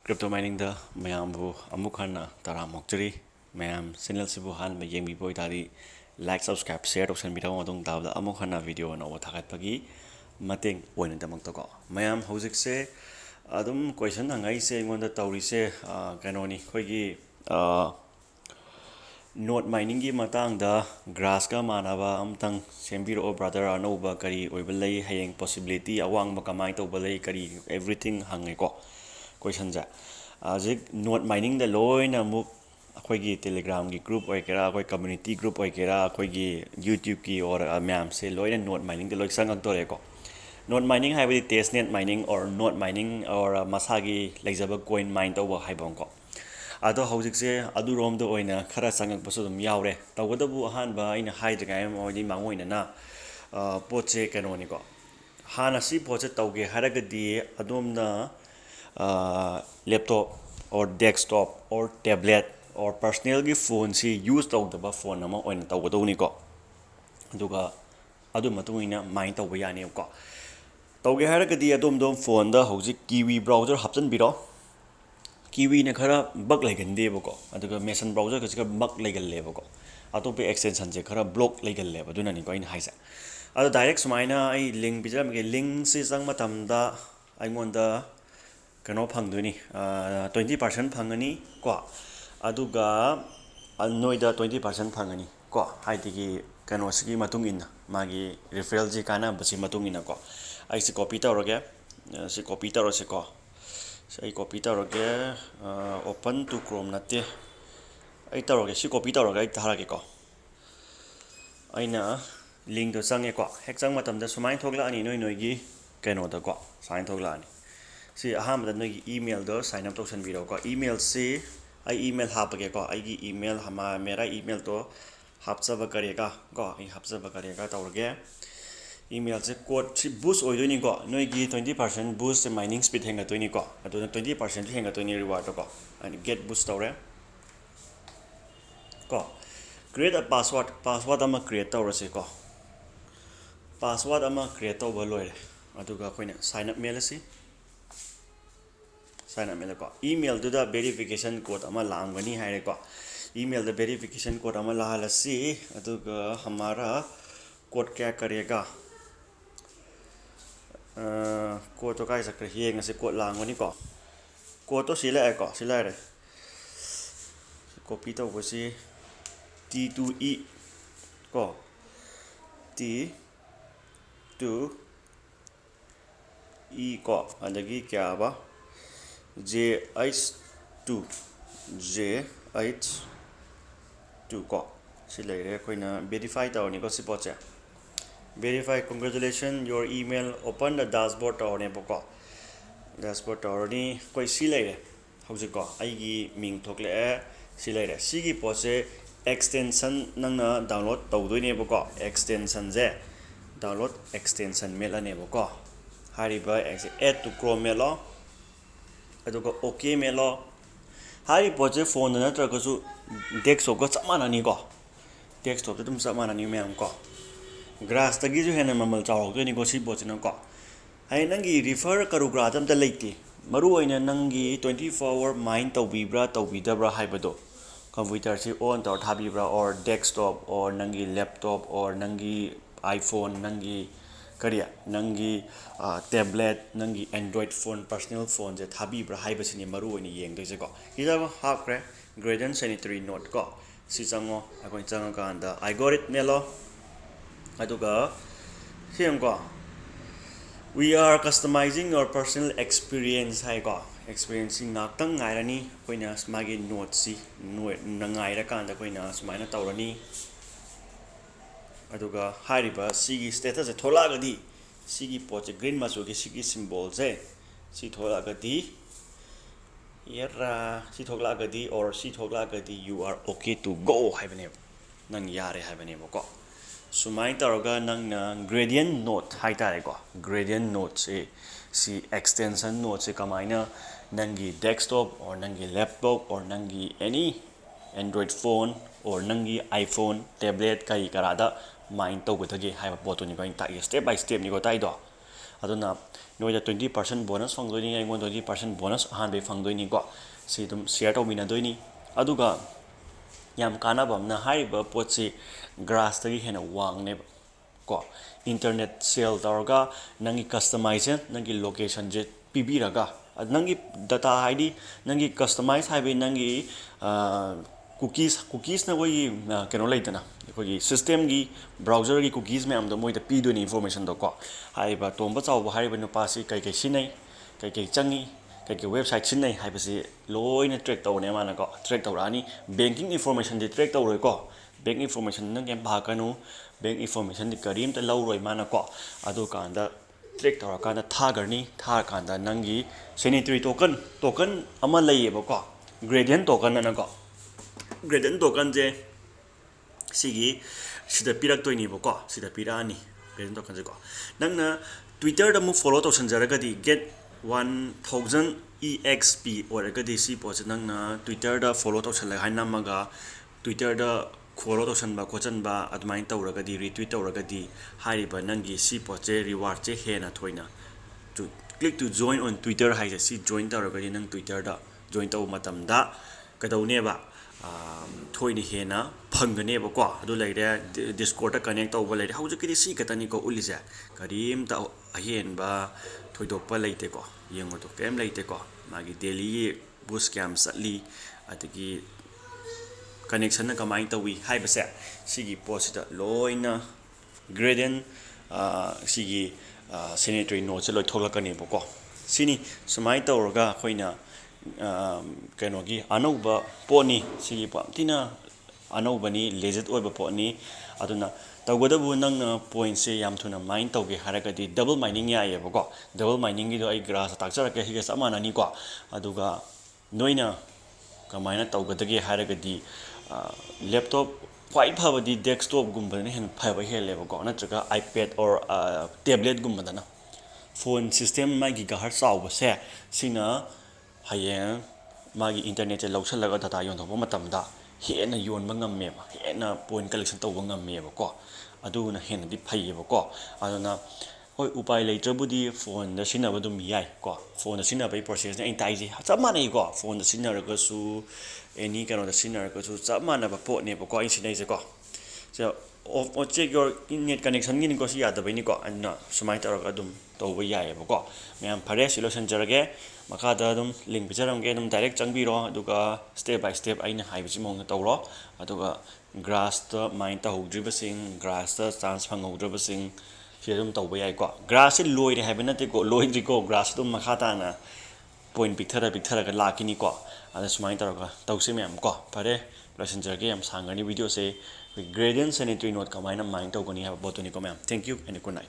Crypto mining da mayambu amukhana taramokjari mayam channel sibu han yengbi boy tari like subscribe share option bitaw madong tabda amukhana video na wathagat pagi mateng oina damak to ko mayam hojik se adum question hangai se ngonda tawri se kanoni khoigi node mining gi matang da garss ka manaba amtang sembiro brother anoba kari oibelai hayeng possibility awang ba kamai to balai kari everything hangai ko question ja ajik node mining da loina muk akhoi telegram gi group oi kera akhoi community group oi kera akhoi youtube ki or myam se loina node mining da loi sangak tore ko node mining haibadi testnet mining or node mining or masagi leijaba coin mine tawba haibon ko ado hojik se adu rom do oina khara sangak basu dum yaure tawadabu han ba ina haidra ga mo di mangoina na poche kanoni ko hana si poche tawge haragadi adomna laptop or desktop or tablet or personal gi phone si use tawda ba phone ama oina tawdo ni ko aduga adu matuina mine tawba yani ko tawge haragadi adom phone da hojik kiwi browser hapchan biro kiwi ne khara bug laigande bako aduga meson browser ka bug laigalle bako atope extension je khara block laigalle ba dunani ko in haisa ado direct sumaina ai link bijam ge link si sang matam da ai ngonda kano phangduni 20% phangani ko aduga noida 20% phangani ko haidigi kano sigi matungin magi referral ji kana basi matungina ko ai si copy tawroge si copy tawrose ko sai copy tawroge open to chrome nate ai tawroge si copy tawroge ai tharage ko aina link do sange ko hek sang matam da sumai thogla ani noi gi kano da ko sign thogla ani si aham da noi email do sign up tawsan biro ko email si ai email hapage ko ai gi email hama mera email to hapchaba karega ko ai hapchaba karega tawroge email se code si boost oidoni ko noi gi 20% boost mining speed henga toini ko adu 20% henga toini reward ko and get boost tawre ko create a password ama create tawrase ko password ama create tawba loire aduga koina sign up mail si sign up mail ko email do da verification code ama langani haire ko email da verification code ama lahalasi aduga hamara code kya karega code to kai sakre hieng se code langani ko code to sila ko sila re copy to si t2e ko t2e ko adagi kya ba j2 ko sila re koina verify tawni ko si poche verify congratulations your email open the dashboard or ne boko dashboard or ni koi silai hauji ko aigi ming thokle silai sigi pose extension nangna download tawdoi ne boko extension je download extension mela ne boko hariba add to chrome melo aduga okay melo hari pose phone na trakasu desktop ko chamana ni ko desktop tum chamana ni me am ko garss tagi ju hena mamal chawok to ni ko si bochina ko hai nangi refer karugra tam ta leiti maru oina nangi 24 hour mine tawbibra tawbidabra haibado computer si on tor thabibra or desktop or nangi laptop or nangi iphone nangi kariya nangi tablet nangi android phone personal phone je thabibra haibasini maru oini yeng doise ko ida hakre gradient sanitary note ko si chango akoi changa kanda algorithm melo aduga hiamko we are customizing your personal experience hai ko experiencing naktang ngairani koina smagi note si nangaira kanda koina sumaina tawrani aduga hariba sigi status thola gadi sigi poche green masu gi sigi symbol je si thola gadi yera si thogla gadi or si thogla gadi you are okay to go haibane nang yare haibane ko sumai taroga nang na gradient note haitare ko gradient note si extension note se kamaina nangi desktop or nangi laptop or nangi any android phone or nangi iphone tablet kai karada mine to gutagi haiba potoni ko ta step by step ni ko tai do aduna noida 20% bonus fangdoini aingon 20% bonus ahanbe fangdoini ko si dum share tawmina doini aduga yam kanaba amna haiba potsi grass tagi hena wangne ko internet sale tawga nangi customize nangi location je pibiraga nangi data id nangi customize haibe nangi cookies na koi keno laitana koi system gi browser gi cookies me am do moida pido ni information do ko haiba tomba chawba haiba no pasi kai kai sinai kai changi kai website sinai haiba si loina track tawne mana ko track tawrani banking information di track tawroi ko bank information nang em ba kanu bank information di karim ta lawroi mana ko adu kanda track tawra kanda thagarni thar kanda nangi sanitary token ama layeba ko gradient token na ko gradient token je sigi sida pirak toini ko sida pirani gradient token je ko nangna twitter da mu follow to sanjaraga di get 1000 exp oraga di si po nangna twitter da follow to sala haina maga twitter da follow to sanba ko chanba admain tawraga di retweet tawraga di hariba nangi si po je reward je hena thoina to click to join on twitter hai si join tawraga di nang twitter da join taw matam da kadawne ba thoini hena phangane ba ko adu leire discord ta connect tawba leire hawjiki si katani ko ulise karim ta ahen ba thoidokpa leite ko yengo to kem leite ko magi daily boost cam satli atigi connection na kamai tawi haibase sigi post loina gradient sigi sanitary note loi tholakani ba ko sini sumai tawraga khoina kenogi anauba poni sigi pamtina anaubani legit oiba poni aduna tawgadabu nang point se yam thuna mine tawge haragadi double mining ya yeba ko double mining gi do ai grass takchara ke higa samana ni ko aduga noina kamaina tawgadagi haragadi laptop quite phabadi desktop gumbani hen phaba heleba ko natraga ipad or tablet gumbadana phone system ma gi gahar sawba se sina hayeng magi internet je lawsalaga data yon thoba matamda hena yonba ngamme ba hena point collection tawba ngamme ba ko aduna hena di phayeba ko aduna hoi upai leitrabudi phone da sinaba dum yai ko phone da sinaba process na intai je chap manai ko phone da sinaraga su any kano da sinaraga su chap manaba po ne ba ko in sinai je ko so o check your net connection ni ko si yada bai ni ko anna sumai taraga dum tawba yai ba ko myam phare solution jarage mkhda dum link bicharam ge dum direct changbiro aduga step by step aina haibisi mong tawro aduga grass ta mine ta hogdribasing grass ta chance phangogdribasing se dum tawba yai ko grass se loire haibena te ko loidri ko grass dum makhata na point picthara ga lakini ko ada sumai taraga tawse myam ko phare lesson jarage am sangani video se gradient sanitary note kamaina mine tawgani ha botoni ko myam thank you and good night